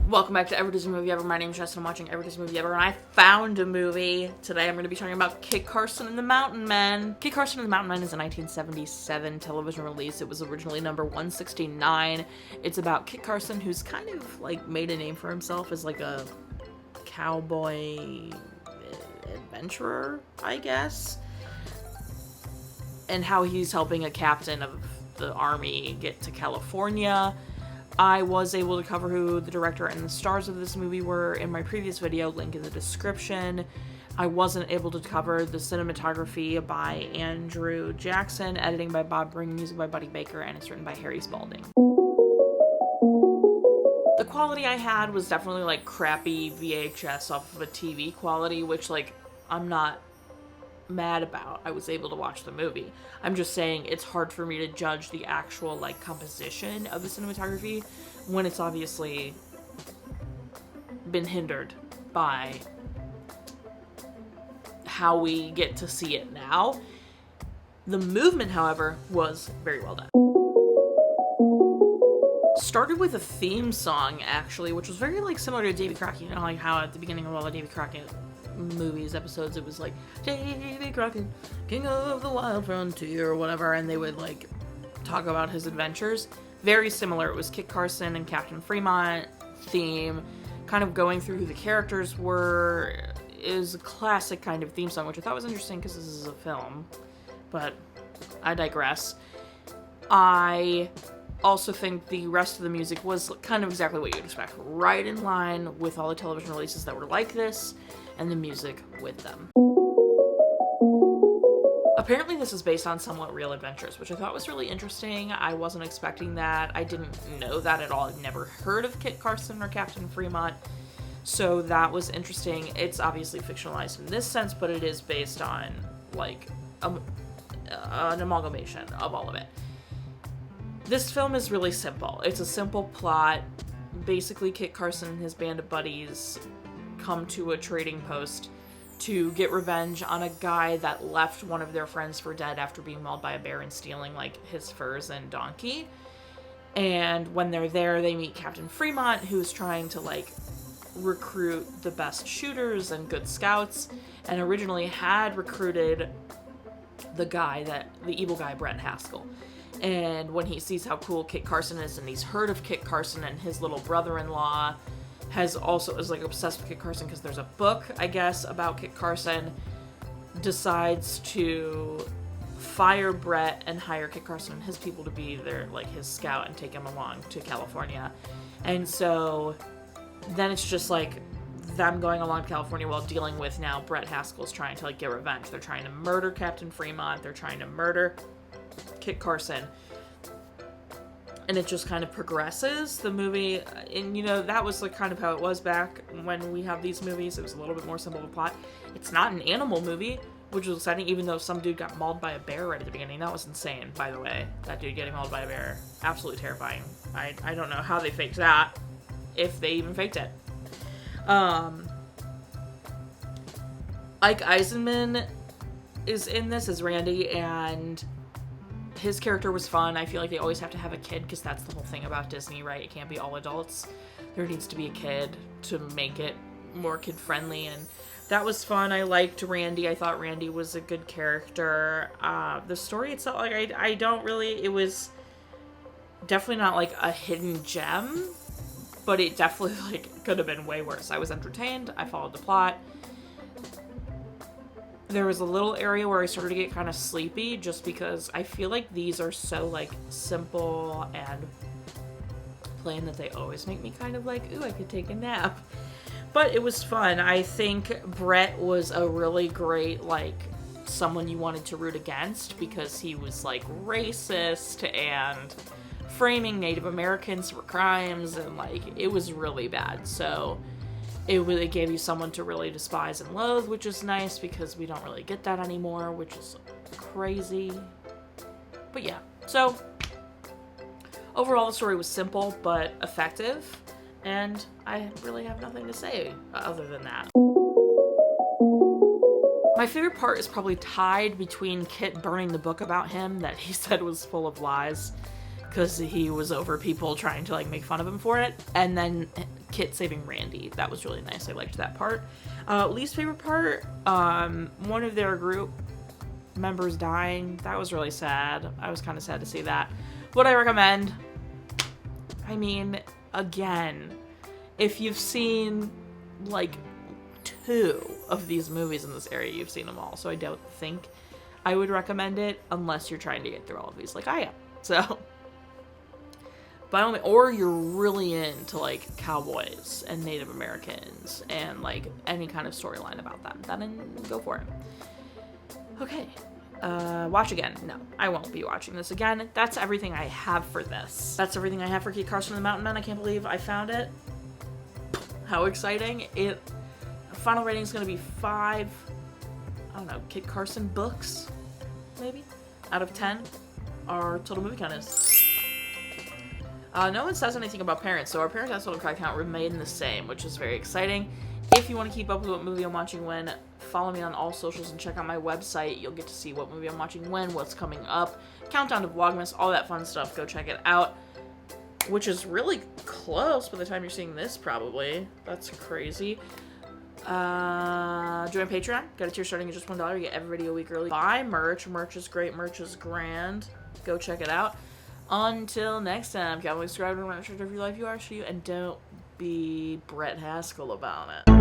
Welcome back to Every Disney Movie Ever. My name is Jess and I'm watching Every Disney Movie Ever, and I found a movie. Today I'm going to be talking about Kit Carson and the Mountain Men. Kit Carson and the Mountain Men is a 1977 television release. It was originally number 169. It's about Kit Carson, who's kind of like made a name for himself as like a cowboy adventurer, I guess, and how he's helping a captain of the army get to California. I was able to cover who the director and the stars of this movie were in my previous video, link in the description. I wasn't able to cover the cinematography by Andrew Jackson, editing by Bob Bring, music by Buddy Baker, and it's written by Harry Spalding. The quality I had was definitely like crappy VHS off of a TV quality, which like I'm not mad about. I was able to watch the movie. I'm just saying it's hard for me to judge the actual like composition of the cinematography when it's obviously been hindered by how we get to see it now. The movement, however, was very well done. Started with a theme song, actually, which was very like similar to Davy Crockett. You know, like how at the beginning of all the Davy Crockett movies, episodes, it was like Davy Crockett, King of the Wild Frontier, or whatever, and they would like talk about his adventures. Very similar. It was Kit Carson and Captain Fremont theme, kind of going through who the characters were. Is a classic kind of theme song, which I thought was interesting because this is a film, but I digress. I also think the rest of the music was kind of exactly what you'd expect, right in line with all the television releases that were like this, and the music with them. Apparently this is based on somewhat real adventures, which I thought was really interesting. I wasn't expecting that. I didn't know that at all. I'd never heard of Kit Carson or Captain Fremont, so that was interesting. It's obviously fictionalized in this sense, but it is based on like an amalgamation of all of it. This film is really simple. It's a simple plot. Basically, Kit Carson and his band of buddies come to a trading post to get revenge on a guy that left one of their friends for dead after being mauled by a bear and stealing like his furs and donkey. And when they're there, they meet Captain Fremont, who's trying to like recruit the best shooters and good scouts, and originally had recruited the evil guy, Brett Haskell. And when he sees how cool Kit Carson is, and he's heard of Kit Carson, and his little brother-in-law is like obsessed with Kit Carson because there's a book, I guess, about Kit Carson, decides to fire Brett and hire Kit Carson and his people to be their like his scout and take him along to California. And so then it's just like them going along to California while dealing with now Brett Haskell's trying to like get revenge. They're trying to murder Captain Fremont. They're trying to murder Kit Carson. And it just kind of progresses, the movie. And, you know, that was like kind of how it was back when we have these movies. It was a little bit more simple of a plot. It's not an animal movie, which was exciting, even though some dude got mauled by a bear right at the beginning. That was insane, by the way. That dude getting mauled by a bear. Absolutely terrifying. I don't know how they faked that, if they even faked it. Ike Eisenmann is in this as Randy, and his character was fun. I feel like they always have to have a kid because that's the whole thing about Disney, right? It can't be all adults. There needs to be a kid to make it more kid-friendly, and that was fun. I liked Randy. I thought Randy was a good character. The story itself, like, I don't really... It was definitely not, like, a hidden gem, but it definitely, like, could have been way worse. I was entertained. I followed the plot. There was a little area where I started to get kind of sleepy just because I feel like these are so, like, simple and plain that they always make me kind of like, ooh, I could take a nap. But it was fun. I think Brett was a really great, like, someone you wanted to root against because he was, like, racist and framing Native Americans for crimes, and, like, it was really bad. So it really gave you someone to really despise and loathe, which is nice because we don't really get that anymore, which is crazy. But yeah, so Overall, the story was simple but effective, and I really have nothing to say other than that. My favorite part is probably tied between Kit burning the book about him that he said was full of lies because he was over people trying to like make fun of him for it, and then Kit saving Randy. That was really nice. I liked that part. Least favorite part, one of their group members dying. That was really sad. I was kind of sad to see that. Would I recommend? I mean, again, if you've seen like 2 of these movies in this area, you've seen them all, so I don't think I would recommend it unless you're trying to get through all of these like I am. So by all means, or you're really into like cowboys and Native Americans and like any kind of storyline about them, then go for it. Okay. Watch again. No, I won't be watching this again. That's everything I have for this. That's everything I have for Kit Carson and the Mountain Men. I can't believe I found it. How exciting. Final rating is going to be 5, I don't know, Kit Carson books, maybe, out of 10. Our total movie count is. No one says anything about parents, so our parents' total cry count remained the same, which is very exciting. If you want to keep up with what movie I'm watching when, follow me on all socials and check out my website. You'll get to see what movie I'm watching when, what's coming up, countdown to Vlogmas, all that fun stuff. Go check it out, which is really close by the time you're seeing this, probably. That's crazy. Join Patreon. Got a tier starting at just $1. You get every video a week early. Buy merch. Merch is great. Merch is grand. Go check it out. Until next time, subscribe to my church of your life you are, and don't be Brett Haskell about it.